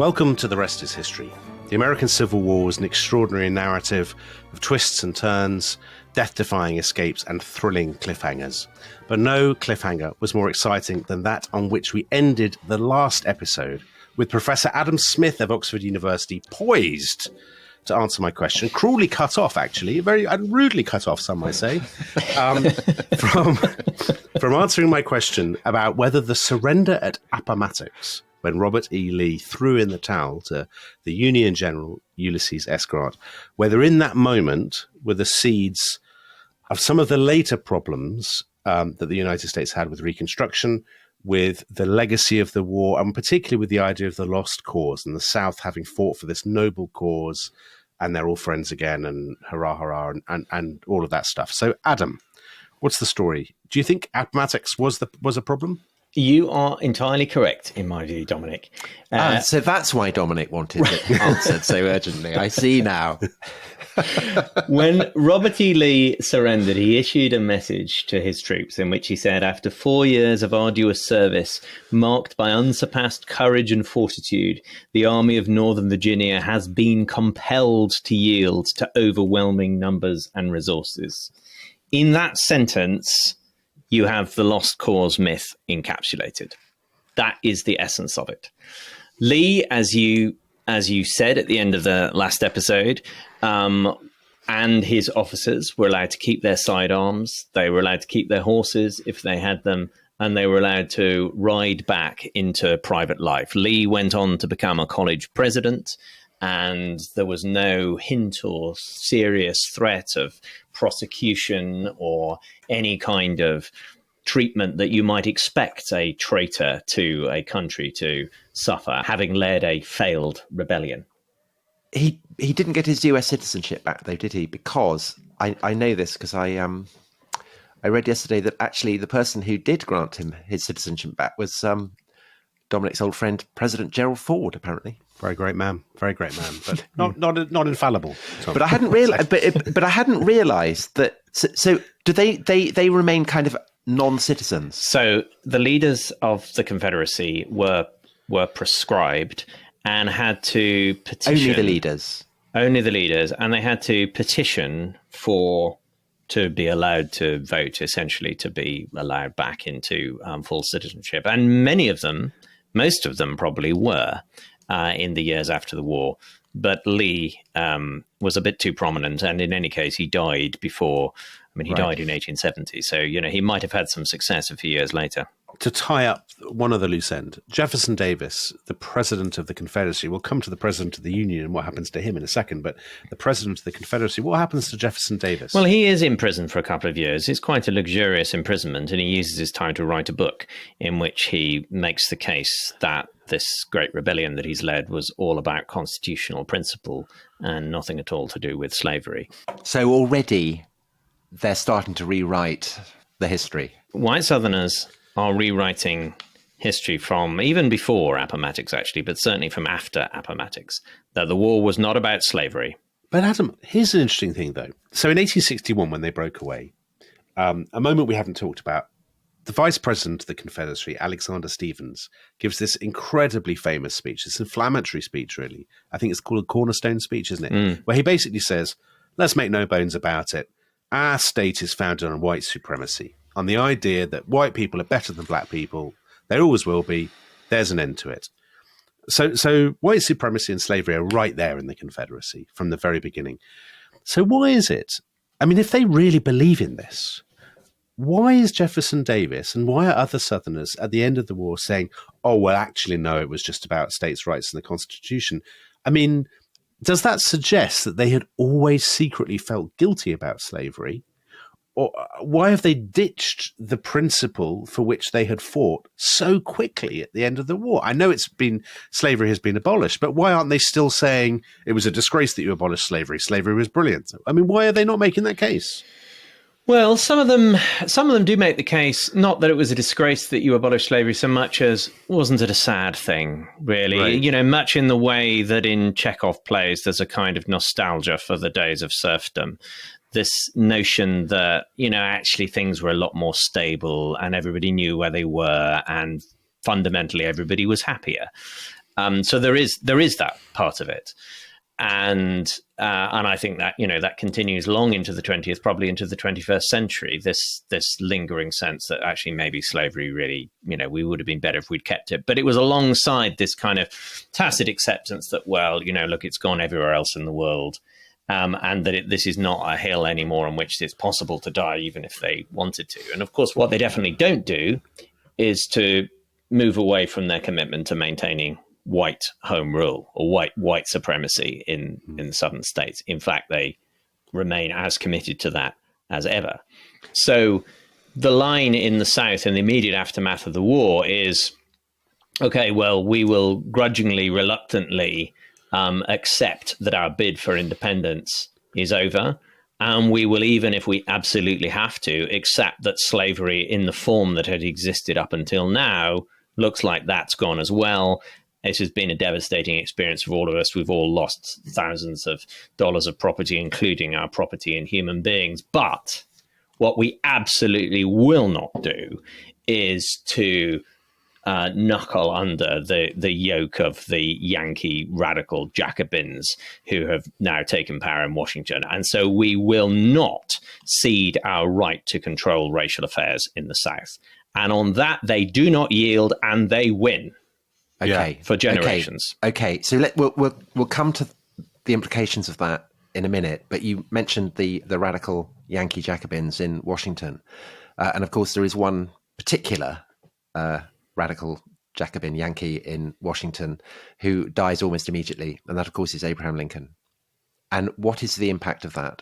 Welcome to The Rest Is History. The American Civil War was an extraordinary narrative of twists and turns, death-defying escapes and thrilling cliffhangers. But no cliffhanger was more exciting than that on which we ended the last episode, with Professor Adam Smith of Oxford University poised to answer my question, cruelly cut off, actually, very rudely cut off, some might say, from answering my question about whether the surrender at Appomattox, when Robert E. Lee threw in the towel to the Union General Ulysses S. Grant, whether in that moment were the seeds of some of the later problems that the United States had with Reconstruction, with the legacy of the war, and particularly with the idea of the lost cause and the South having fought for this noble cause, and they're all friends again, and hurrah, hurrah, and all of that stuff. So, Adam, what's the story? Do you think Appomattox was a problem? You are entirely correct, in my view, Dominic. So that's why Dominic wanted it answered so urgently. I see now. When Robert E. Lee surrendered, he issued a message to his troops in which he said, after 4 years of arduous service, marked by unsurpassed courage and fortitude, the Army of Northern Virginia has been compelled to yield to overwhelming numbers and resources. In that sentence, you have the lost cause myth encapsulated. That is the essence of it. Lee, as you said at the end of the last episode, and his officers were allowed to keep their sidearms. They were allowed to keep their horses if they had them, and they were allowed to ride back into private life. Lee went on to become a college president, and there was no hint or serious threat of prosecution or any kind of treatment that you might expect a traitor to a country to suffer, having led a failed rebellion. He didn't get his US citizenship back, though, did he? Because I know this because I read yesterday that actually the person who did grant him his citizenship back was Dominic's old friend, President Gerald Ford, apparently. Very great man, but not infallible. Tom. But I hadn't realized. But I hadn't realized that. So do they remain kind of non-citizens? So the leaders of the Confederacy were proscribed and had to petition. Only the leaders, and they had to petition to be allowed to vote, essentially to be allowed back into full citizenship. And most of them probably were. In the years after the war. But Lee was a bit too prominent. And in any case, he died before. He died in 1870. So, he might have had some success a few years later. To tie up one other loose end, Jefferson Davis, the president of the Confederacy, we'll come to the president of the Union and what happens to him in a second, but the president of the Confederacy, what happens to Jefferson Davis? Well, he is in prison for a couple of years. It's quite a luxurious imprisonment, and he uses his time to write a book in which he makes the case that this great rebellion that he's led was all about constitutional principle and nothing at all to do with slavery. So already they're starting to rewrite the history. White Southerners are rewriting history from even before Appomattox, actually, but certainly from after Appomattox, that the war was not about slavery. But Adam, here's an interesting thing, though. So in 1861, when they broke away, a moment we haven't talked about, the vice president of the Confederacy, Alexander Stephens, gives this incredibly famous speech, this inflammatory speech, really. I think it's called a cornerstone speech, isn't it? Where he basically says, let's make no bones about it. Our state is founded on white supremacy, on the idea that white people are better than black people. They always will be. There's an end to it. So white supremacy and slavery are right there in the Confederacy from the very beginning. So why is it? If they really believe in this, why is Jefferson Davis and why are other Southerners at the end of the war saying, oh, well, actually, no, it was just about states' rights and the Constitution? Does that suggest that they had always secretly felt guilty about slavery? Or why have they ditched the principle for which they had fought so quickly at the end of the war? I know slavery has been abolished, but why aren't they still saying it was a disgrace that you abolished slavery? Slavery was brilliant. Why are they not making that case? Well, some of them do make the case, not that it was a disgrace that you abolished slavery so much as, wasn't it a sad thing, really? Right. Much in the way that in Chekhov plays, there's a kind of nostalgia for the days of serfdom. This notion that, actually things were a lot more stable and everybody knew where they were and fundamentally everybody was happier. So there is that part of it. And I think that, that continues long into the 20th, probably into the 21st century, this lingering sense that actually maybe slavery really, we would have been better if we'd kept it. But it was alongside this kind of tacit acceptance that, well, look, it's gone everywhere else in the world. And that this is not a hill anymore on which it's possible to die, even if they wanted to. And of course, what they definitely don't do is to move away from their commitment to maintaining white home rule or white supremacy in the southern states. In fact, they remain as committed to that as ever. So the line in the South in the immediate aftermath of the war is, okay, well, we will grudgingly, reluctantly accept that our bid for independence is over. And we will, even if we absolutely have to, accept that slavery in the form that had existed up until now looks like that's gone as well. This has been a devastating experience for all of us. We've all lost thousands of dollars of property, including our property in human beings. But what we absolutely will not do is to knuckle under the yoke of the Yankee radical Jacobins who have now taken power in Washington. And so we will not cede our right to control racial affairs in the South. And on that, they do not yield and they win. Okay. For generations. Okay. So we'll come to the implications of that in a minute. But you mentioned the radical Yankee Jacobins in Washington, and of course there is one particular radical Jacobin Yankee in Washington who dies almost immediately, and that of course is Abraham Lincoln. And what is the impact of that?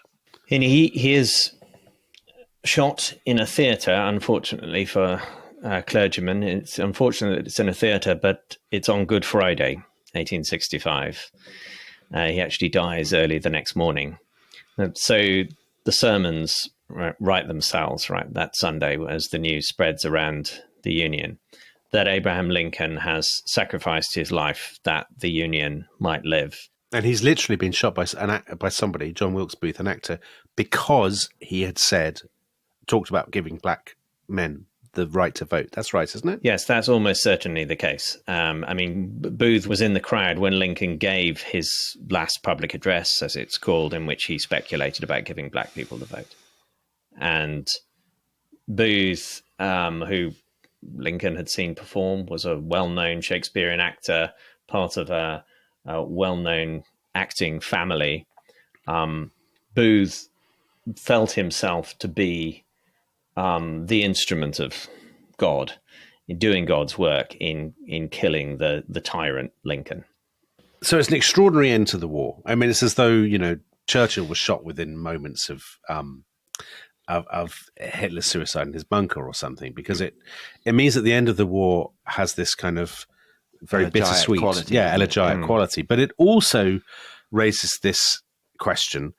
And he is shot in a theatre, unfortunately for clergymen. It's unfortunate that it's in a theatre, but it's on Good Friday, 1865. He actually dies early the next morning. So the sermons write themselves, right, that Sunday as the news spreads around the Union that Abraham Lincoln has sacrificed his life that the Union might live. And he's literally been shot by somebody, John Wilkes Booth, an actor, because he had talked about giving black men the right to vote. That's right, isn't it? Yes, that's almost certainly the case. Booth was in the crowd when Lincoln gave his last public address, as it's called, in which he speculated about giving black people the vote. And Booth, who Lincoln had seen perform, was a well-known Shakespearean actor, part of a well-known acting family. Booth felt himself to be the instrument of God in doing God's work in killing the tyrant Lincoln. So it's an extraordinary end to the war. I mean, it's as though, Churchill was shot within moments of Hitler's suicide in his bunker or something, because it means that the end of the war has this kind of very bittersweet quality. Yeah, elegiac quality. But it also raises this question.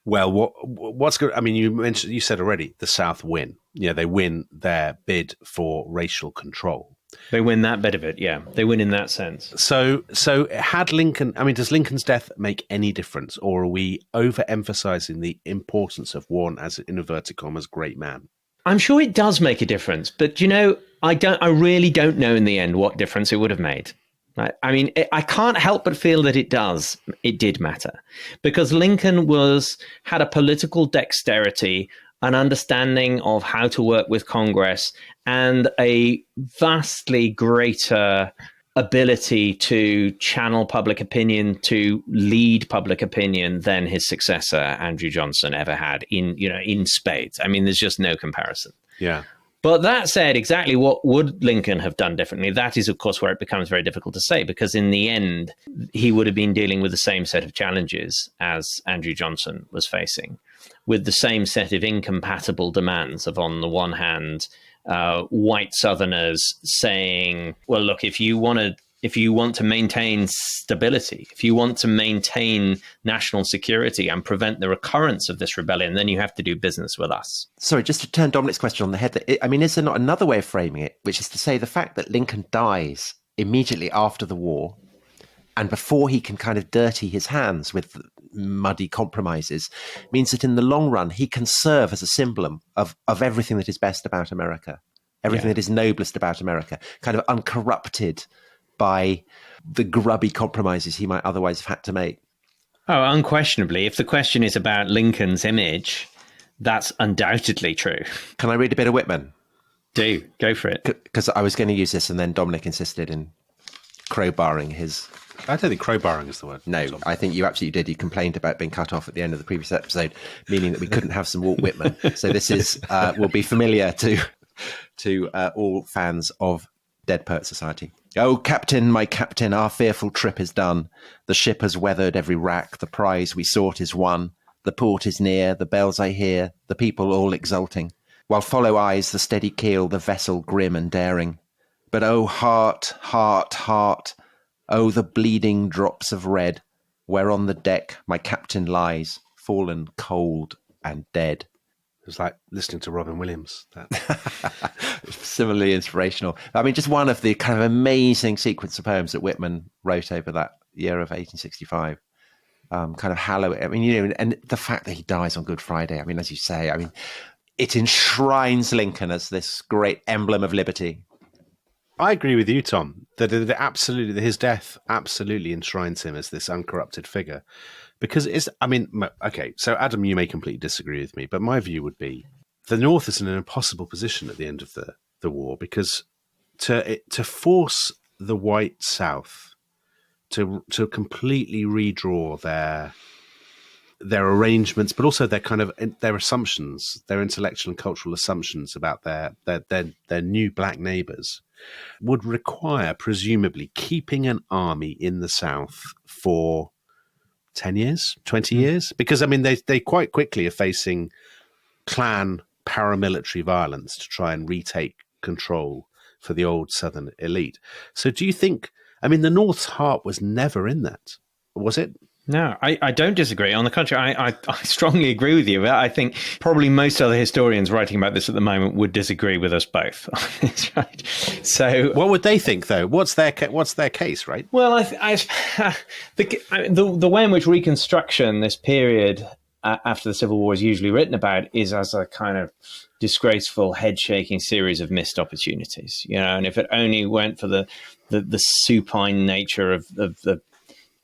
Well, what's good? I mean, you said already, the South win. Yeah, they win their bid for racial control. They win that bit of it, yeah. They win in that sense. So had Lincoln, does Lincoln's death make any difference, or are we overemphasizing the importance of one as, in inverted commas, great man? I'm sure it does make a difference, but I really don't know in the end what difference it would have made. I can't help but feel that it did matter, because Lincoln had a political dexterity, an understanding of how to work with Congress, and a vastly greater ability to channel public opinion, to lead public opinion than his successor, Andrew Johnson, ever had in spades. There's just no comparison. Yeah. But that said, exactly what would Lincoln have done differently? That is, of course, where it becomes very difficult to say, because in the end, he would have been dealing with the same set of challenges as Andrew Johnson was facing, with the same set of incompatible demands of, on the one hand, white Southerners saying, well, look, if you want to maintain stability, if you want to maintain national security and prevent the recurrence of this rebellion, then you have to do business with us. Sorry, just to turn Dominic's question on the head, is there not another way of framing it, which is to say the fact that Lincoln dies immediately after the war and before he can kind of dirty his hands with muddy compromises means that in the long run, he can serve as a symbol of everything that is best about America, everything that is noblest about America, kind of uncorrupted by the grubby compromises he might otherwise have had to make. Oh, unquestionably. If the question is about Lincoln's image, that's undoubtedly true. Can I read a bit of Whitman? Do. Go for it. Because I was going to use this, and then Dominic insisted in crowbarring his... I don't think crowbarring is the word. No, Tom. I think you absolutely did. You complained about being cut off at the end of the previous episode, meaning that we couldn't have some Walt Whitman. So this is will be familiar to all fans of Dead Poet Society. Oh, Captain, my Captain, our fearful trip is done. The ship has weathered every rack. The prize we sought is won. The port is near. The bells I hear. The people all exulting. While follow eyes the steady keel, the vessel grim and daring. But oh, heart, heart, heart, oh, the bleeding drops of red, where on the deck my captain lies, fallen cold and dead. It was like listening to Robin Williams. Similarly inspirational. I mean, just one of the kind of amazing sequence of poems that Whitman wrote over that year of 1865. Kind of hallow it. I mean, you know, and the fact that he dies on Good Friday, I mean, as you say, I mean, it enshrines Lincoln as this great emblem of liberty. I agree with you, Tom, that his death absolutely enshrines him as this uncorrupted figure. Because okay, so Adam, you may completely disagree with me, but my view would be the North is in an impossible position at the end of the war, because to force the white South to completely redraw their arrangements, but also their assumptions, their intellectual and cultural assumptions about their new black neighbors, would require presumably keeping an army in the South for 10 years, 20 years, because I mean they quite quickly are facing clan paramilitary violence to try and retake control for the old Southern elite. So do you think, I mean, the North's heart was never in that, was it? No, I don't disagree. On the contrary, I strongly agree with you. I think probably most other historians writing about this at the moment would disagree with us both. That's right. So, what would they think, though? What's their case, right? Well, the way in which Reconstruction, this period after the Civil War, is usually written about is as a kind of disgraceful, head-shaking series of missed opportunities. You know, and if it only went for the supine nature of the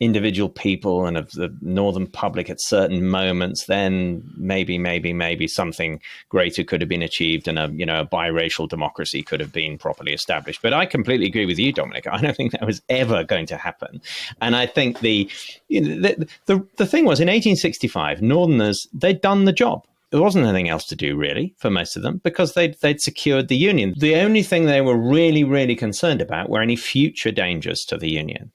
individual people and of the Northern public at certain moments, then maybe something greater could have been achieved, and a biracial democracy could have been properly established. But I completely agree with you, Dominic. I don't think that was ever going to happen. And I think the thing was, in 1865, Northerners, they'd done the job. There wasn't anything else to do, really, for most of them, because they'd secured the Union. The only thing they were really, really concerned about were any future dangers to the Union.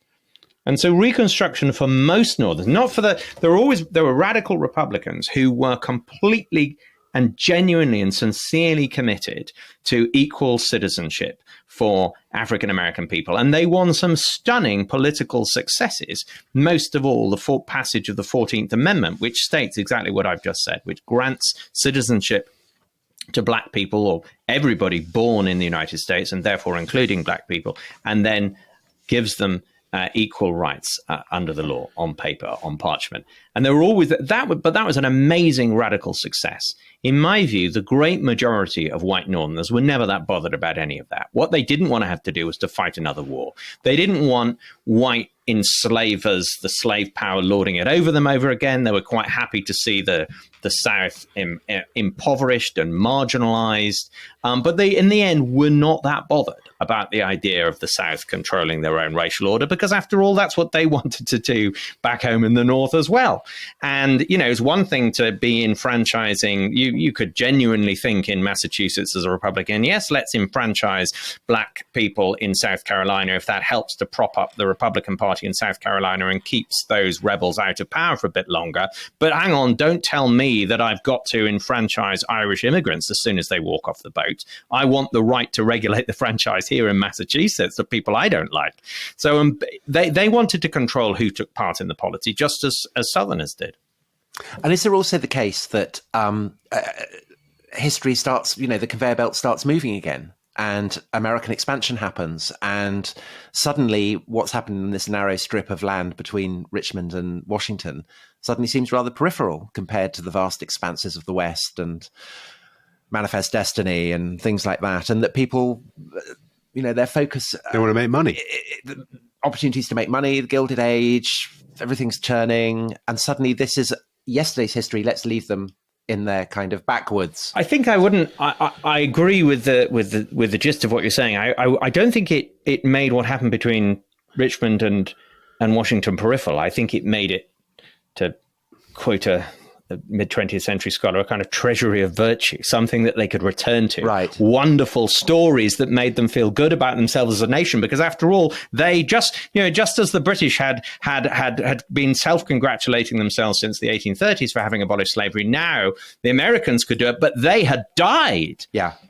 And so Reconstruction for most Northerners, not for there were radical Republicans who were completely and genuinely and sincerely committed to equal citizenship for African American people. And they won some stunning political successes, most of all the passage of the 14th Amendment, which states exactly what I've just said, which grants citizenship to black people, or everybody born in the United States, and therefore including black people, and then gives them equal rights under the law, on paper, on parchment. And there were always but that was an amazing radical success. In my view, the great majority of white Northerners were never that bothered about any of that. What they didn't want to have to do was to fight another war. They didn't want white enslavers, the slave power, lording it over them over again. They were quite happy to see the South impoverished and marginalized. But they, in the end, were not that bothered about the idea of the South controlling their own racial order, because after all, that's what they wanted to do back home in the North as well. And, you know, it's one thing to be enfranchising. You could genuinely think in Massachusetts as a Republican, yes, let's enfranchise black people in South Carolina if that helps to prop up the Republican Party in South Carolina and keeps those rebels out of power for a bit longer. But hang on, don't tell me that I've got to enfranchise Irish immigrants as soon as they walk off the boat. I want the right to regulate the franchise here in Massachusetts, the people I don't like. So they wanted to control who took part in the polity, just as Southerners did. And is there also the case that history starts, the conveyor belt starts moving again, and American expansion happens, and suddenly what's happened in this narrow strip of land between Richmond and Washington suddenly seems rather peripheral compared to the vast expanses of the West and Manifest Destiny and things like that, and that people their focus. They want to make money. Opportunities to make money, the Gilded Age, everything's churning. And suddenly this is yesterday's history. Let's leave them in their kind of backwoods. I think I wouldn't. I agree with the gist of what you're saying. I don't think it made what happened between Richmond and Washington peripheral. I think it made it, to quote a mid-20th century scholar, a kind of treasury of virtue, something that they could return to. Right. Wonderful stories that made them feel good about themselves as a nation, because after all, they just as the British had been self-congratulating themselves since the 1830s for having abolished slavery, now the Americans could do it, but they had died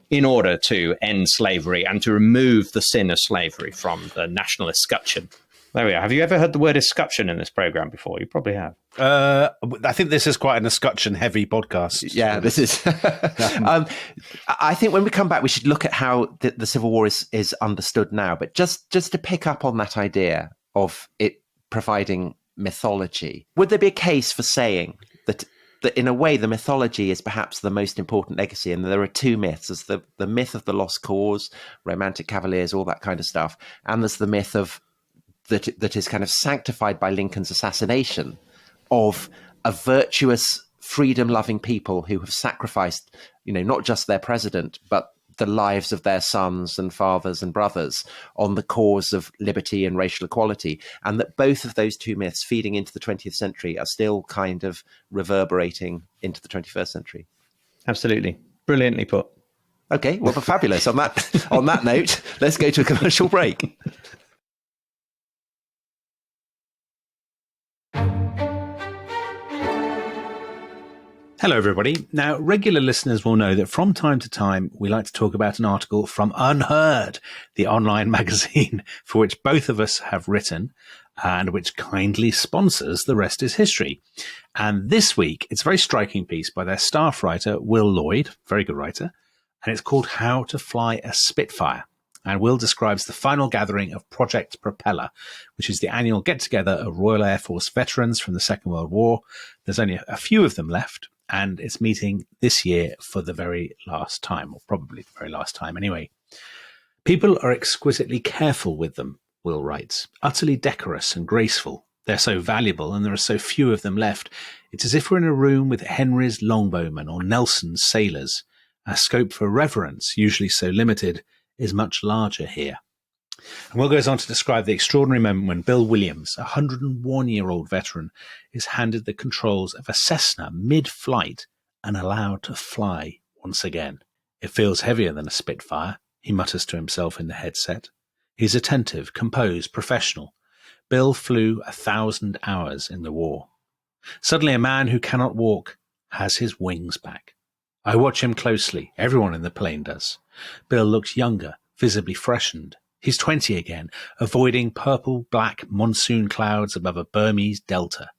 in order to end slavery and to remove the sin of slavery from the national escutcheon. There we are. Have you ever heard the word escutcheon in this program before? You probably have. I think this is quite an escutcheon-heavy podcast. Yeah, this is. I think when we come back, we should look at how the Civil War is understood now. But just to pick up on that idea of it providing mythology, would there be a case for saying that in a way the mythology is perhaps the most important legacy, and there are two myths? There's the myth of the lost cause, romantic cavaliers, all that kind of stuff, and there's the myth of that is kind of sanctified by Lincoln's assassination, of a virtuous, freedom-loving people who have sacrificed, not just their president, but the lives of their sons and fathers and brothers on the cause of liberty and racial equality. And that both of those two myths feeding into the 20th century are still kind of reverberating into the 21st century. Absolutely. Brilliantly put. Okay, well, fabulous. On that note, let's go to a commercial break. Hello, everybody. Now, regular listeners will know that from time to time, we like to talk about an article from Unheard, the online magazine for which both of us have written and which kindly sponsors The Rest Is History. And this week, it's a very striking piece by their staff writer, Will Lloyd, very good writer, and it's called How to Fly a Spitfire. And Will describes the final gathering of Project Propeller, which is the annual get-together of Royal Air Force veterans from the Second World War. There's only a few of them left, and it's meeting this year for the very last time, or probably the very last time anyway. People are exquisitely careful with them, Will writes, utterly decorous and graceful. They're so valuable, and there are so few of them left. It's as if we're in a room with Henry's longbowmen or Nelson's sailors. Our scope for reverence, usually so limited, is much larger here. And Will goes on to describe the extraordinary moment when Bill Williams, a 101-year-old veteran, is handed the controls of a Cessna mid-flight and allowed to fly once again. It feels heavier than a Spitfire, he mutters to himself in the headset. He's attentive, composed, professional. Bill flew 1,000 hours in the war. Suddenly a man who cannot walk has his wings back. I watch him closely. Everyone in the plane does. Bill looks younger, visibly freshened. He's 20 again, avoiding purple-black monsoon clouds above a Burmese delta.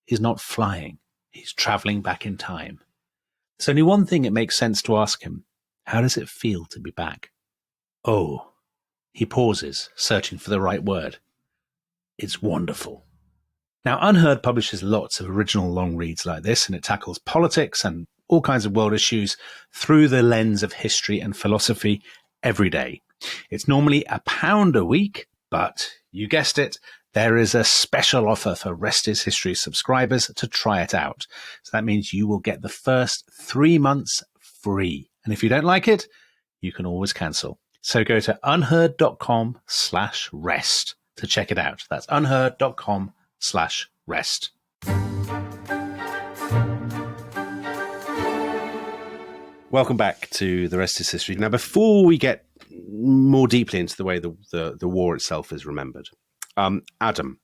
He's not flying. He's travelling back in time. There's only one thing it makes sense to ask him. How does it feel to be back? Oh. He pauses, searching for the right word. It's wonderful. Now, Unheard publishes lots of original long reads like this, and it tackles politics and all kinds of world issues through the lens of history and philosophy every day. It's normally £1 a week, but you guessed it, there is a special offer for Rest Is History subscribers to try it out. So that means you will get the first 3 months free. And if you don't like it, you can always cancel. So go to unheard.com/rest to check it out. That's unheard.com/rest. Welcome back to The Rest Is History. Now, before we get more deeply into the way the war itself is remembered, Adam,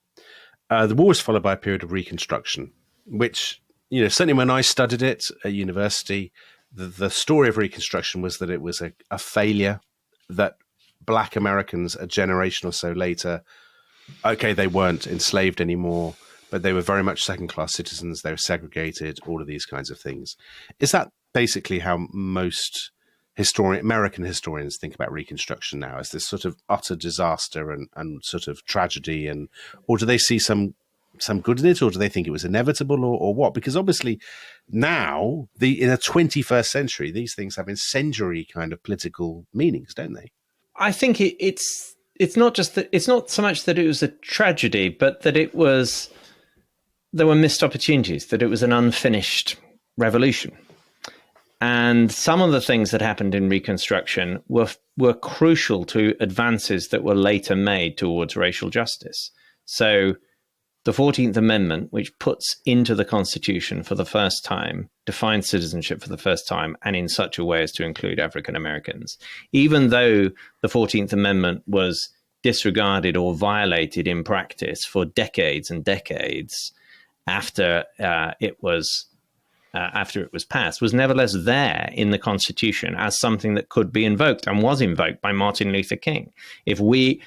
the war was followed by a period of Reconstruction, which, certainly when I studied it at university, the story of Reconstruction was that it was a failure, that Black Americans a generation or so later, okay, they weren't enslaved anymore, but they were very much second-class citizens. They were segregated, all of these kinds of things. Is that basically how most American historians think about Reconstruction now, as this sort of utter disaster and sort of tragedy, or do they see some good in it, or do they think it was inevitable, or what? Because obviously now, in the 21st century, these things have incendiary kind of political meanings, don't they? I think it's not just that, it's not so much that it was a tragedy, but that there were missed opportunities, that it was an unfinished revolution. And some of the things that happened in Reconstruction were crucial to advances that were later made towards racial justice. So the 14th Amendment, which puts into the Constitution for the first time, defines citizenship for the first time, and in such a way as to include African Americans. Even though the 14th Amendment was disregarded or violated in practice for decades and decades after it was passed, was nevertheless there in the Constitution as something that could be invoked, and was invoked by Martin Luther King. If we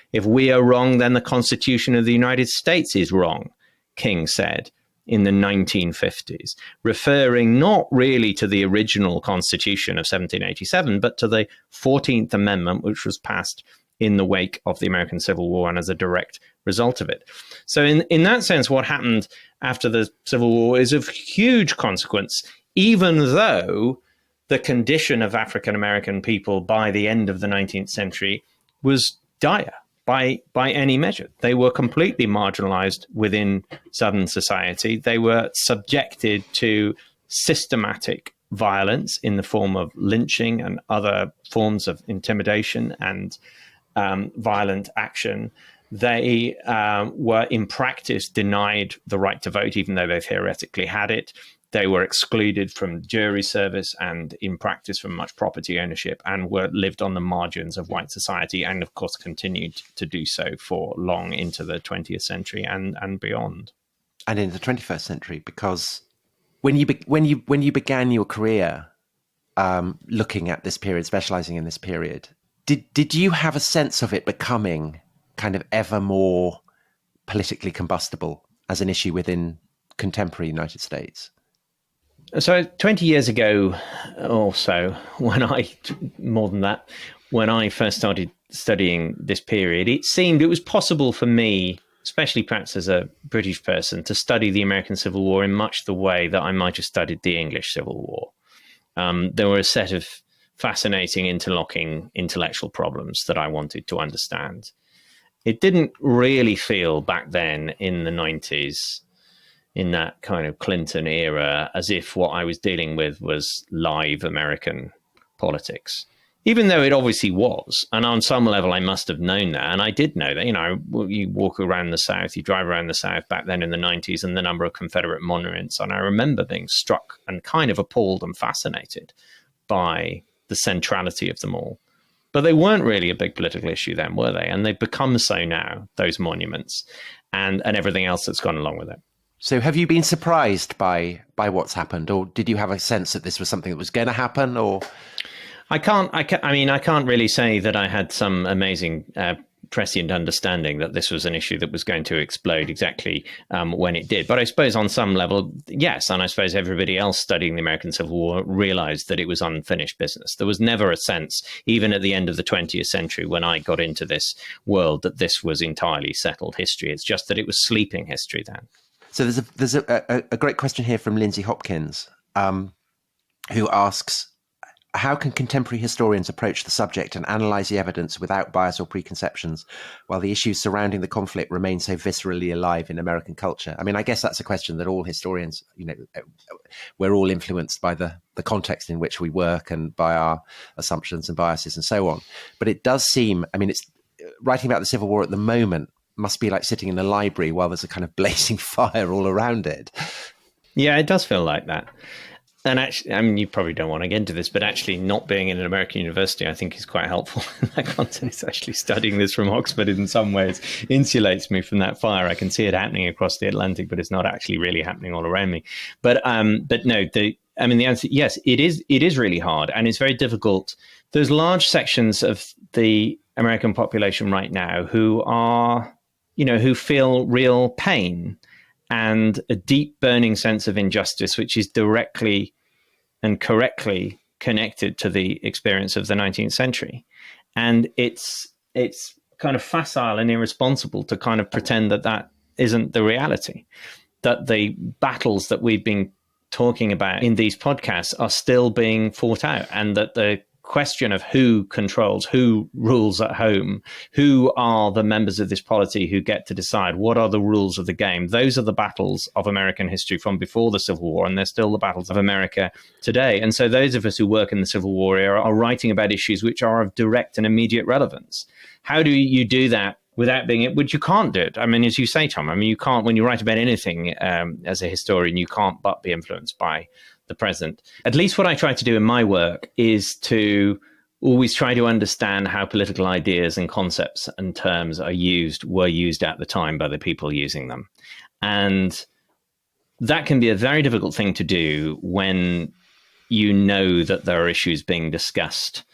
are wrong, then the Constitution of the United States is wrong, King said in the 1950s, referring not really to the original Constitution of 1787, but to the 14th Amendment, which was passed in the wake of the American Civil War and as a direct result of it. So in that sense, what happened after the Civil War is of huge consequence, even though the condition of African American people by the end of the 19th century was dire by any measure. They were completely marginalized within Southern society. They were subjected to systematic violence in the form of lynching and other forms of intimidation and violent action. They were in practice denied the right to vote, even though they theoretically had it. They were excluded from jury service and in practice from much property ownership, and lived on the margins of white society, and of course continued to do so for long into the 20th century and beyond. And in the 21st century, because when you began your career looking at this period, specializing in this period, did you have a sense of it becoming kind of ever more politically combustible as an issue within contemporary United States? So 20 years ago or so, when I first started studying this period, it was possible for me, especially perhaps as a British person, to study the American Civil War in much the way that I might have studied the English Civil War. There were a set of fascinating, interlocking intellectual problems that I wanted to understand. It didn't really feel back then in the 90s, in that kind of Clinton era, as if what I was dealing with was live American politics, even though it obviously was. And on some level, I must have known that. And I did know that, you walk around the South, you drive around the South back then in the 90s, and the number of Confederate monuments. And I remember being struck and kind of appalled and fascinated by the centrality of them all. But they weren't really a big political issue then, were they? And they've become so now, those monuments and everything else that's gone along with it. So have you been surprised by what's happened, or did you have a sense that this was something that was going to happen? Or I can't really say that I had some amazing prescient understanding that this was an issue that was going to explode exactly when it did. But I suppose on some level, yes. And I suppose everybody else studying the American Civil War realized that it was unfinished business. There was never a sense, even at the end of the 20th century, when I got into this world, that this was entirely settled history. It's just that it was sleeping history then. So there's a great question here from Lindsay Hopkins, who asks, how can contemporary historians approach the subject and analyze the evidence without bias or preconceptions, while the issues surrounding the conflict remain so viscerally alive in American culture? I mean, I guess that's a question that all historians, we're all influenced by the context in which we work and by our assumptions and biases and so on. But it does seem, it's writing about the Civil War at the moment must be like sitting in a library while there's a kind of blazing fire all around it. Yeah, it does feel like that. And actually, you probably don't want to get into this, but actually not being in an American university, I think is quite helpful in that context. Actually studying this from Oxford in some ways insulates me from that fire. I can see it happening across the Atlantic, but it's not actually really happening all around me. But no, the answer, yes, it is really hard, and it's very difficult. There's large sections of the American population right now who are, who feel real pain and a deep burning sense of injustice, which is directly and correctly connected to the experience of the 19th century. And it's kind of facile and irresponsible to kind of pretend that isn't the reality, that the battles that we've been talking about in these podcasts are still being fought out, and that the question of who controls, who rules at home, who are the members of this polity who get to decide what are the rules of the game. Those are the battles of American history from before the Civil War, and they're still the battles of America today. And so those of us who work in the Civil War era are writing about issues which are of direct and immediate relevance. How do you do that without being, which you can't do it? I mean, as you say, Tom, I mean, you can't, when you write about anything as a historian, you can't but be influenced by the present. At least what I try to do in my work is to always try to understand how political ideas and concepts and terms were used at the time by the people using them. And that can be a very difficult thing to do when you know that there are issues being discussed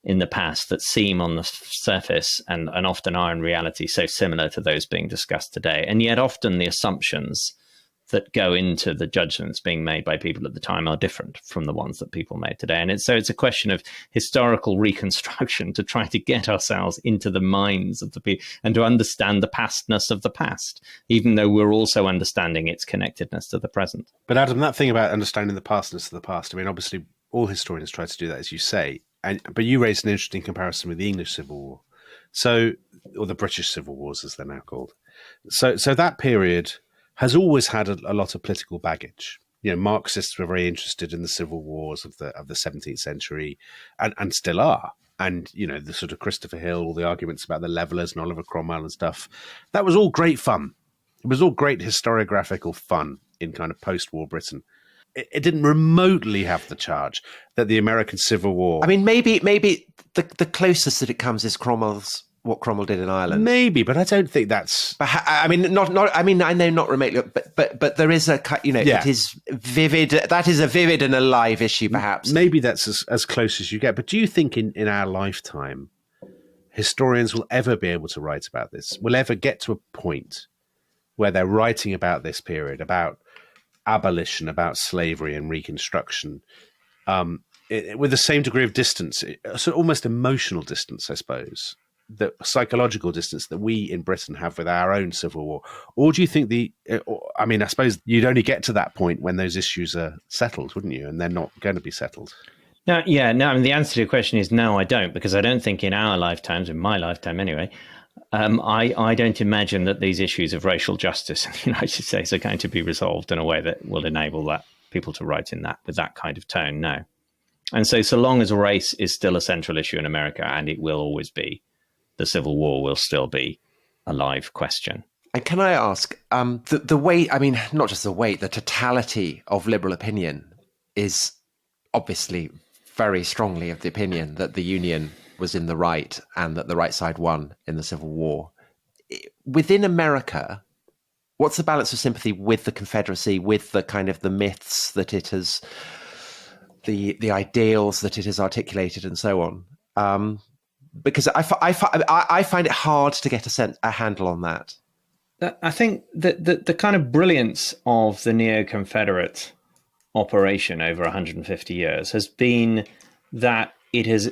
in the past that seem on the surface and often are in reality so similar to those being discussed today. And yet often the assumptions that go into the judgments being made by people at the time are different from the ones that people made today. And so it's a question of historical reconstruction to try to get ourselves into the minds of the people and to understand the pastness of the past, even though we're also understanding its connectedness to the present. But Adam, that thing about understanding the pastness of the past, I mean, obviously all historians try to do that, as you say, but you raised an interesting comparison with the English Civil War, or the British Civil Wars, as they're now called. So that period has always had a lot of political baggage. You know, Marxists were very interested in the civil wars of the 17th century, and still are. And, you know, the sort of Christopher Hill, all the arguments about the Levellers and Oliver Cromwell and stuff, that was all great fun. It was all great historiographical fun in kind of post-war Britain. It didn't remotely have the charge that the American Civil War. I mean, maybe the closest that it comes is what Cromwell did in Ireland. Maybe, but I don't think that's. But, I mean, not. I mean, I know not remotely, but there is a, you know, yeah. It is vivid. That is a vivid and alive issue, perhaps. Maybe that's as close as you get. But do you think in our lifetime, historians will ever be able to write about this? Will ever get to a point where they're writing about this period, about abolition, about slavery and Reconstruction, with the same degree of distance, so almost emotional distance, I suppose, the psychological distance that we in Britain have with our own Civil War? Or do you think I mean, I suppose you'd only get to that point when those issues are settled, wouldn't you? And they're not going to be settled. No, I mean, the answer to your question is no, I don't, because I don't think in our lifetimes, in my lifetime anyway, I don't imagine that these issues of racial justice in the United States are going to be resolved in a way that will enable that people to write in that with that kind of tone. No. And so long as race is still a central issue in America, and it will always be, the Civil War will still be a live question. And can I ask, the weight, I mean, not just the weight, the totality of liberal opinion is obviously very strongly of the opinion that the Union was in the right and that the right side won in the Civil War. Within America, what's the balance of sympathy with the Confederacy, with the kind of the myths that it has, the ideals that it has articulated and so on? Because I find it hard to get a handle on that. I think that the kind of brilliance of the neo-Confederate operation over 150 years has been that it has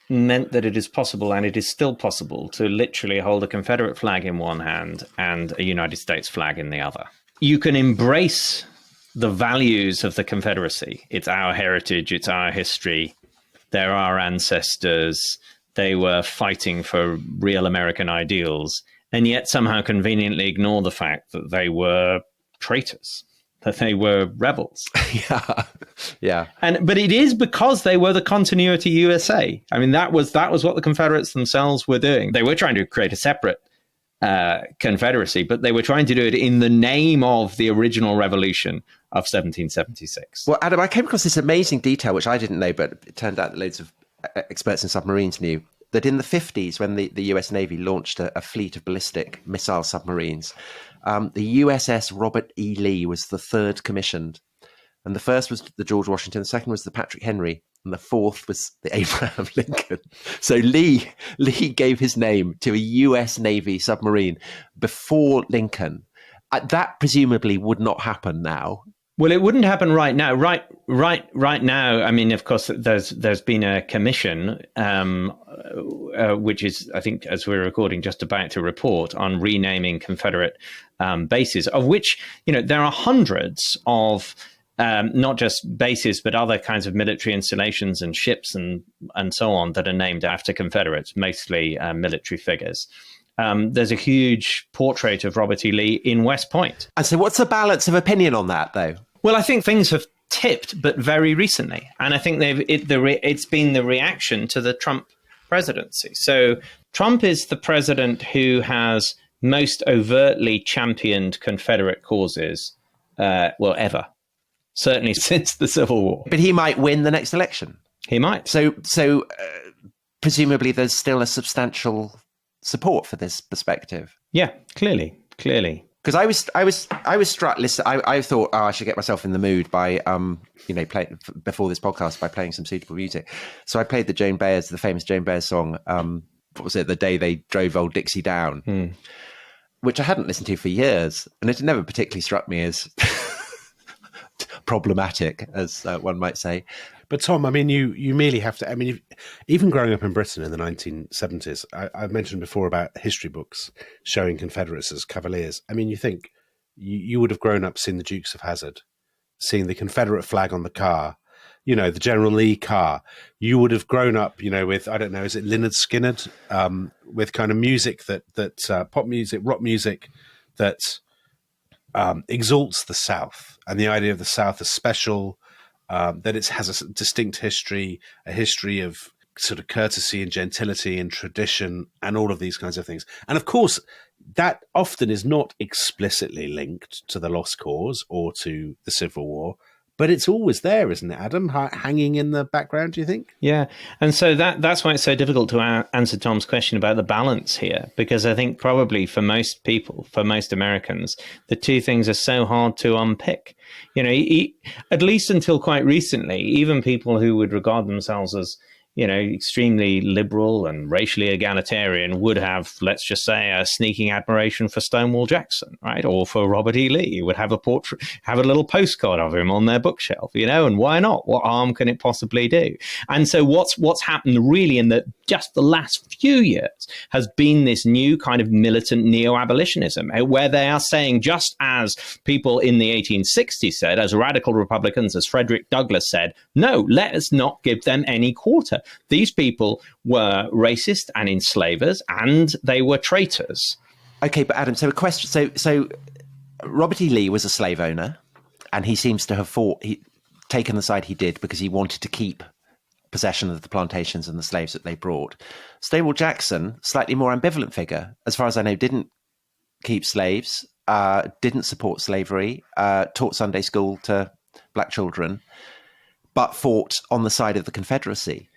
meant that it is possible, and it is still possible, to literally hold a Confederate flag in one hand and a United States flag in the other. You can embrace the values of the Confederacy. It's our heritage, it's our history, they're our ancestors, they were fighting for real American ideals, and yet somehow conveniently ignore the fact that they were traitors, that they were rebels. Yeah. But it is because they were the continuity USA. I mean, that was what the Confederates themselves were doing. They were trying to create a separate Confederacy, but they were trying to do it in the name of the original revolution of 1776. Well, Adam, I came across this amazing detail, which I didn't know, but it turned out that loads of experts in submarines knew, that in the 50s, when the US Navy launched a fleet of ballistic missile submarines, the USS Robert E. Lee was the third commissioned. And the first was the George Washington, the second was the Patrick Henry, and the fourth was the Abraham Lincoln. So Lee gave his name to a US Navy submarine before Lincoln. That presumably would not happen now. Well, it wouldn't happen right now. Right now, I mean, of course, there's been a commission, which is, I think, as we're recording, just about to report on renaming Confederate bases, of which, there are hundreds of not just bases, but other kinds of military installations and ships and so on that are named after Confederates, mostly military figures. There's a huge portrait of Robert E. Lee in West Point. And so what's the balance of opinion on that, though? Well, I think things have tipped, but very recently. And I think it's been the reaction to the Trump presidency. So Trump is the president who has most overtly championed Confederate causes, ever. Certainly since the Civil War. But he might win the next election. He might. So presumably there's still a substantial support for this perspective. Yeah, clearly. Because I was struck. Listen, I thought, I should get myself in the mood by playing before this podcast by playing some suitable music. So I played the famous Joan Baez song. What was it? The Day They Drove Old Dixie Down, which I hadn't listened to for years, and it had never particularly struck me as problematic, as one might say. But Tom, I mean, you merely have to. I mean, even growing up in Britain in the 1970s, I've mentioned before about history books showing Confederates as cavaliers. I mean, you think you would have grown up seeing the Dukes of Hazzard, seeing the Confederate flag on the car, the General Lee car. You would have grown up, with, I don't know, is it Lynyrd Skynyrd, with kind of music that pop music, rock music that exalts the South and the idea of the South as special. That it has a distinct history, a history of sort of courtesy and gentility and tradition and all of these kinds of things. And of course, that often is not explicitly linked to the Lost Cause or to the Civil War, but it's always there, isn't it, Adam? Hanging in the background, do you think? Yeah. And so that's why it's so difficult to answer Tom's question about the balance here, because I think probably for most people, for most Americans, the two things are so hard to unpick. At least until quite recently, even people who would regard themselves as, extremely liberal and racially egalitarian would have, let's just say, a sneaking admiration for Stonewall Jackson, right? Or for Robert E. Lee, would have a little postcard of him on their bookshelf, and why not? What harm can it possibly do? And so what's happened really in just the last few years has been this new kind of militant neo-abolitionism, where they are saying, just as people in the 1860s said, as radical Republicans, as Frederick Douglass said, no, let us not give them any quarter. These people were racist and enslavers, and they were traitors. Okay, but Adam, so a question. So Robert E. Lee was a slave owner, and he seems to have taken the side he did because he wanted to keep possession of the plantations and the slaves that they brought. Stonewall Jackson, slightly more ambivalent figure, as far as I know, didn't keep slaves, didn't support slavery, taught Sunday school to black children, but fought on the side of the Confederacy.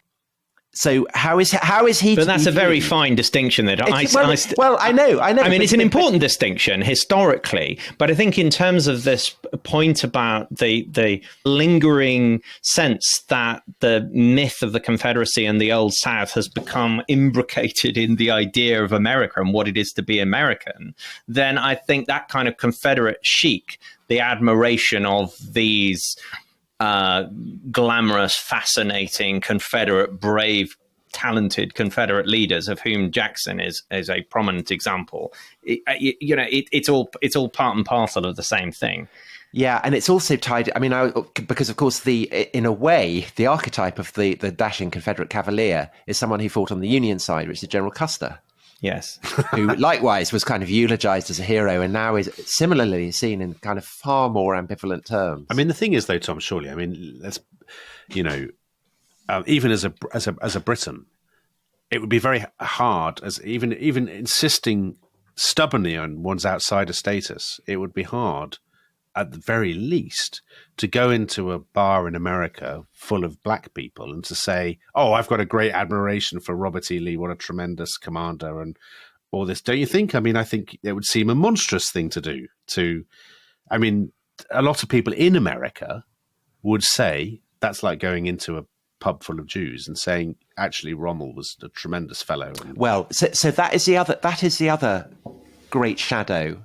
So how is he? But that's a very fine distinction. That I know. I mean, it's an important distinction historically, but I think in terms of this point about the lingering sense that the myth of the Confederacy and the Old South has become imbricated in the idea of America and what it is to be American, then I think that kind of Confederate chic, the admiration of these glamorous, fascinating Confederate, brave, talented Confederate leaders, of whom Jackson is a prominent example. It's all part and parcel of the same thing. Yeah, and it's also tied. I mean, because of course, in a way, the archetype of the dashing Confederate cavalier is someone who fought on the Union side, which is General Custer. Yes. Who likewise was kind of eulogized as a hero and now is similarly seen in kind of far more ambivalent terms. I mean, the thing is, though, Tom, surely, I mean, even as a Briton, it would be very hard, as even insisting stubbornly on one's outsider status, it would be hard, at the very least, to go into a bar in America full of black people and to say, oh, I've got a great admiration for Robert E. Lee, what a tremendous commander, and all this. Don't you think? I mean, I think it would seem a monstrous thing to do. I mean, a lot of people in America would say that's like going into a pub full of Jews and saying, actually, Rommel was a tremendous fellow. Well, so that is the other great shadow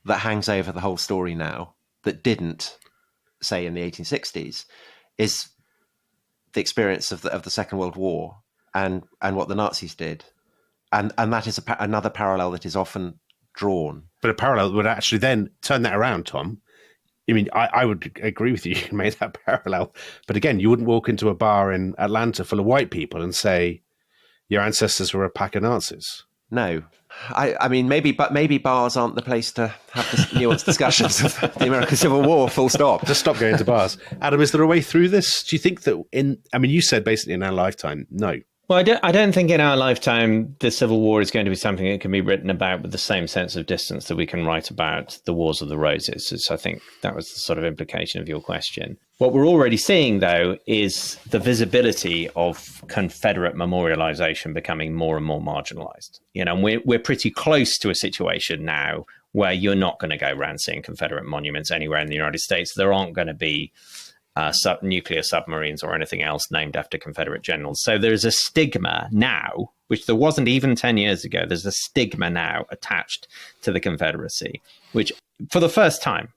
that hangs over the whole story now, that didn't, say, in the 1860s, is the experience of the Second World War and what the Nazis did, and that is another parallel that is often drawn. But a parallel would actually then turn that around, Tom. I mean, I would agree with you. You made that parallel. But again, you wouldn't walk into a bar in Atlanta full of white people and say your ancestors were a pack of Nazis. No. I mean, maybe bars aren't the place to have this nuanced discussions of the American Civil War, full stop. Just stop going to bars. Adam, is there a way through this? Do you think that you said basically in our lifetime, no. Well, I don't think in our lifetime the Civil War is going to be something that can be written about with the same sense of distance that we can write about the Wars of the Roses. So I think that was the sort of implication of your question. What we're already seeing, though, is the visibility of Confederate memorialization becoming more and more marginalized. And we're pretty close to a situation now where you're not going to go around seeing Confederate monuments anywhere in the United States. There aren't going to be nuclear submarines or anything else named after Confederate generals. So there's a stigma now, which there wasn't even 10 years ago. There's a stigma now attached to the Confederacy, which for the first time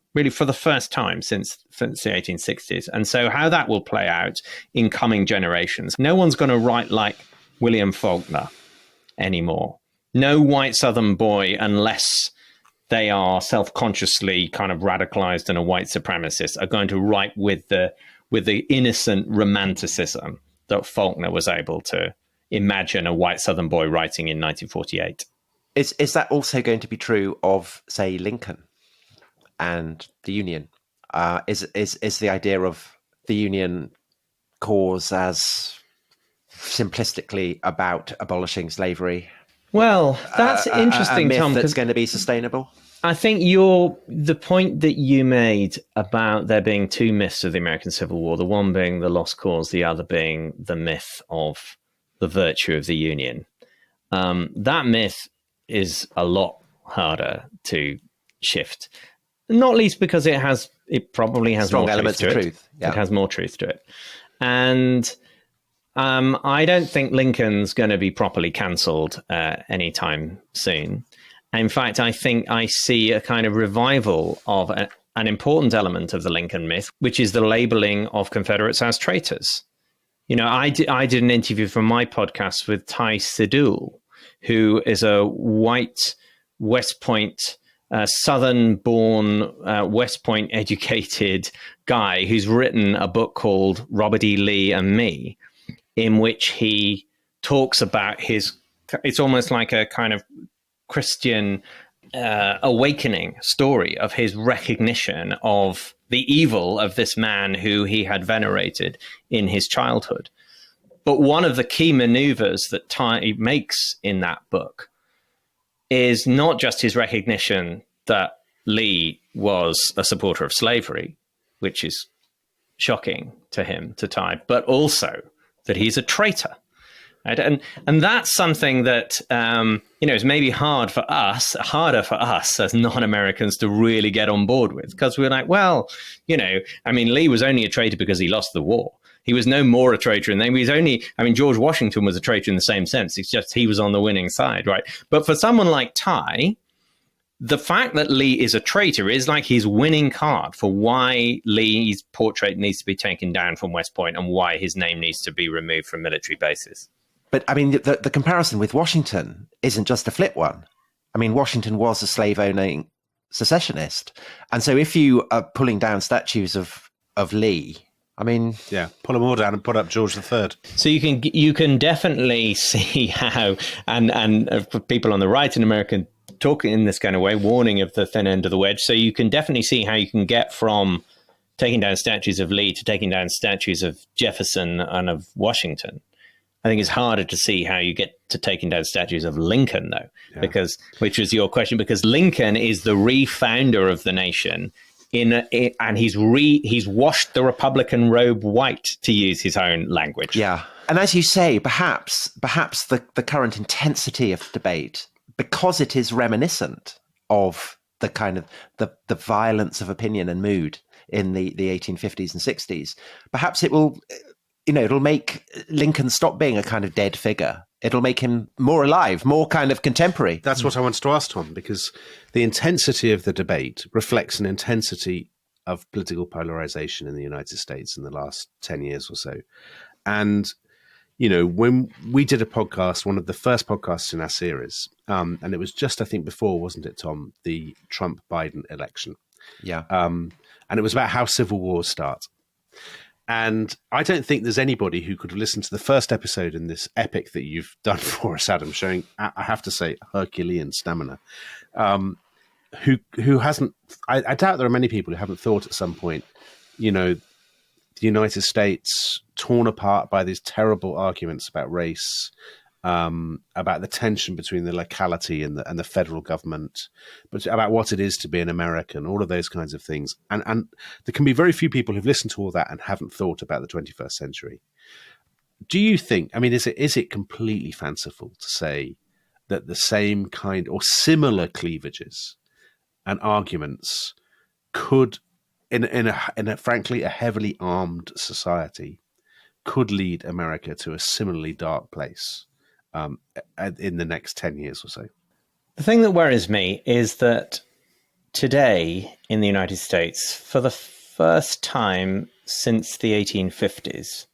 since the 1860s. And so how that will play out in coming generations, no one's going to write like William Faulkner anymore. No white Southern boy, unless they are self-consciously kind of radicalized and a white supremacist, are going to write with the innocent romanticism that Faulkner was able to imagine a white Southern boy writing in 1948. Is that also going to be true of, say, Lincoln and the Union? Is the idea of the Union cause as simplistically about abolishing slavery? Well, that's interesting, a myth Tom. That's going to be sustainable. I think the point that you made about there being two myths of the American Civil War, the one being the lost cause, the other being the myth of the virtue of the Union. That myth is a lot harder to shift, not least because it probably has strong more elements truth of to truth. it. Yeah. It has more truth to it, and I don't think Lincoln's going to be properly cancelled anytime soon. In fact, I think I see a kind of revival of an important element of the Lincoln myth, which is the labeling of Confederates as traitors. I did an interview for my podcast with Ty Sidul, who is a white West Point, Southern-born, West Point educated guy who's written a book called Robert E. Lee and Me, in which he talks about it's almost like a kind of Christian awakening story of his recognition of the evil of this man who he had venerated in his childhood. But one of the key maneuvers that Ty makes in that book is not just his recognition that Lee was a supporter of slavery, which is shocking to him, to Ty, but also that he's a traitor. Right? And that's something that is maybe harder for us as non-Americans to really get on board with, because we're like, well, Lee was only a traitor because he lost the war. He was no more a traitor, and George Washington was a traitor in the same sense. It's just he was on the winning side, right? But for someone like Ty, the fact that Lee is a traitor is like his winning card for why Lee's portrait needs to be taken down from West Point and why his name needs to be removed from military bases. But I mean, the comparison with Washington isn't just a flip one. I mean, Washington was a slave-owning secessionist. And so if you are pulling down statues of Lee, I mean... Yeah, pull them all down and put up George III. So you can definitely see how, and people on the right in America talking in this kind of way, warning of the thin end of the wedge. So you can definitely see how you can get from taking down statues of Lee to taking down statues of Jefferson and of Washington. I think it's harder to see how you get to taking down statues of Lincoln, though, which was your question, because Lincoln is the refounder of the nation and he's washed the Republican robe white, to use his own language. Yeah. And as you say, perhaps the current intensity of debate, because it is reminiscent of the kind of the violence of opinion and mood in the 1850s and 60s, perhaps it will, it'll make Lincoln stop being a kind of dead figure. It'll make him more alive, more kind of contemporary. That's what I wanted to ask, Tom, because the intensity of the debate reflects an intensity of political polarization in the United States in the last 10 years or so. And, when we did a podcast, one of the first podcasts in our series, and it was just, I think before, wasn't it, Tom, the Trump-Biden election. Yeah. And it was about how civil wars start. And I don't think there's anybody who could have listened to the first episode in this epic that you've done for us, Adam, showing, I have to say, Herculean stamina, who hasn't, I doubt there are many people who haven't thought at some point, the United States torn apart by these terrible arguments about race, about the tension between the locality and the federal government, but about what it is to be an American, all of those kinds of things. And there can be very few people who've listened to all that and haven't thought about the 21st century. Do you think, is it completely fanciful to say that the same kind or similar cleavages and arguments could, in a frankly a heavily armed society, could lead America to a similarly dark place in the next 10 years or so? The thing that worries me is that today in the United States, for the first time since the 1850s,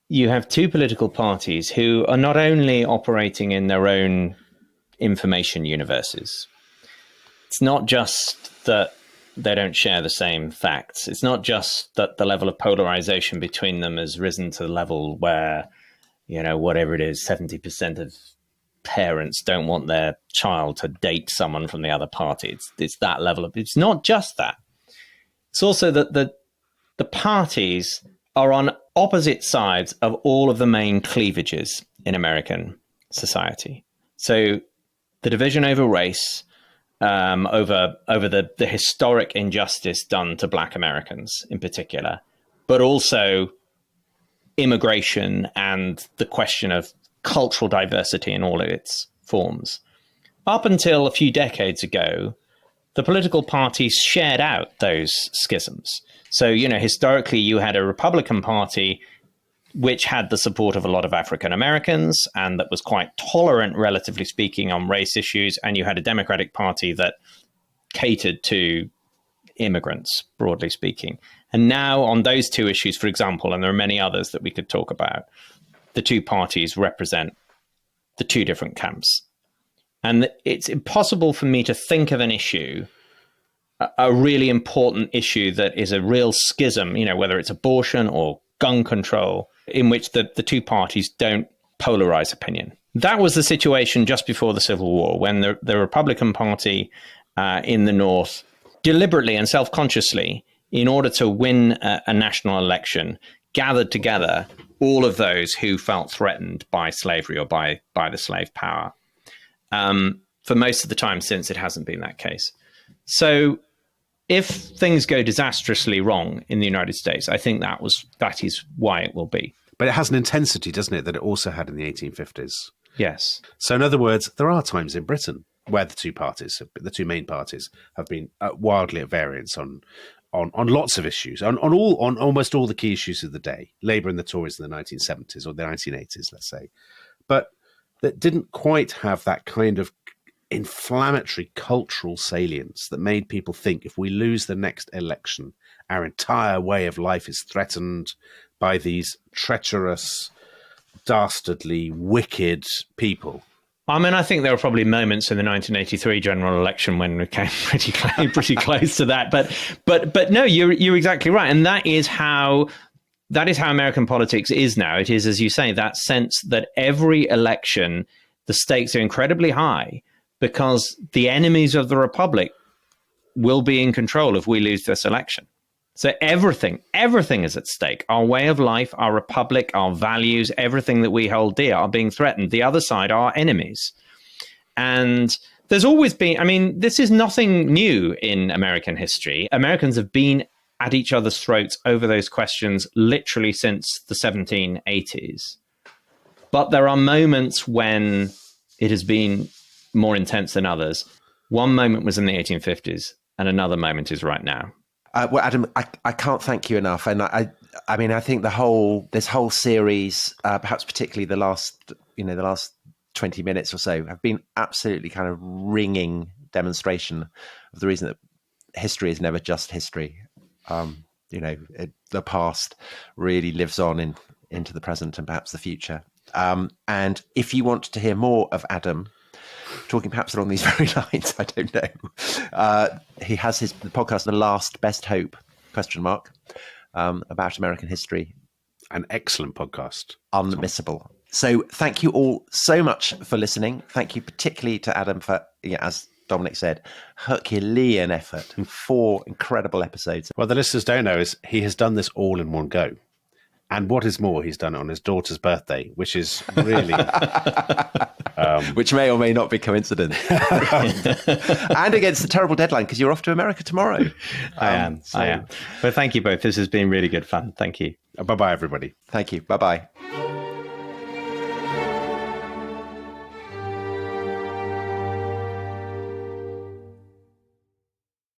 you have two political parties who are not only operating in their own information universes. It's not just that they don't share the same facts. It's not just that the level of polarization between them has risen to the level where, whatever it is, 70% of parents don't want their child to date someone from the other party. It's that level of, it's not just that. It's also that the parties are on opposite sides of all of the main cleavages in American society. So the division over race, over the historic injustice done to Black Americans in particular, but also immigration and the question of cultural diversity in all of its forms. Up until a few decades ago, the political parties shared out those schisms. So, historically, you had a Republican Party which had the support of a lot of African Americans and that was quite tolerant, relatively speaking, on race issues. And you had a Democratic Party that catered to immigrants, broadly speaking. And now on those two issues, for example, and there are many others that we could talk about, the two parties represent the two different camps. And it's impossible for me to think of an issue, a really important issue that is a real schism, whether it's abortion or gun control, in which the two parties don't polarize opinion. That was the situation just before the Civil War, when the Republican Party in the North deliberately and self-consciously, in order to win a national election, gathered together all of those who felt threatened by slavery or by the slave power. For most of the time since, it hasn't been that case. So if things go disastrously wrong in the United States, I think that is why it will be. But it has an intensity, doesn't it, that it also had in the 1850s? Yes. So in other words, there are times in Britain where the two main parties have been wildly at variance on lots of issues, on almost all the key issues of the day, Labour and the Tories in the 1970s or the 1980s, let's say, but that didn't quite have that kind of inflammatory cultural salience that made people think if we lose the next election, our entire way of life is threatened by these treacherous, dastardly, wicked people. I think there were probably moments in the 1983 general election when we came pretty close to that. But no, you're exactly right, and that is how American politics is now. It is, as you say, that sense that every election, the stakes are incredibly high because the enemies of the republic will be in control if we lose this election. So everything is at stake. Our way of life, our republic, our values, everything that we hold dear are being threatened. The other side are enemies. And there's always been, this is nothing new in American history. Americans have been at each other's throats over those questions literally since the 1780s. But there are moments when it has been more intense than others. One moment was in the 1850s and another moment is right now. Well, Adam, I can't thank you enough, and I think this whole series, perhaps particularly the last 20 minutes or so, have been absolutely kind of ringing demonstration of the reason that history is never just history. The past really lives on into the present and perhaps the future. And if you want to hear more of Adam talking perhaps along these very lines. I don't know. He has the podcast, The Last Best Hope, ? About American history. An excellent podcast. Unmissable. So thank you all so much for listening. Thank you particularly to Adam for, as Dominic said, Herculean effort. 4 incredible episodes. What the listeners don't know is he has done this all in one go. And what is more, he's done it on his daughter's birthday, which is really... which may or may not be coincidence. And against the terrible deadline, because you're off to America tomorrow. I am. But thank you both. This has been really good fun. Thank you. Bye-bye, everybody. Thank you. Bye-bye.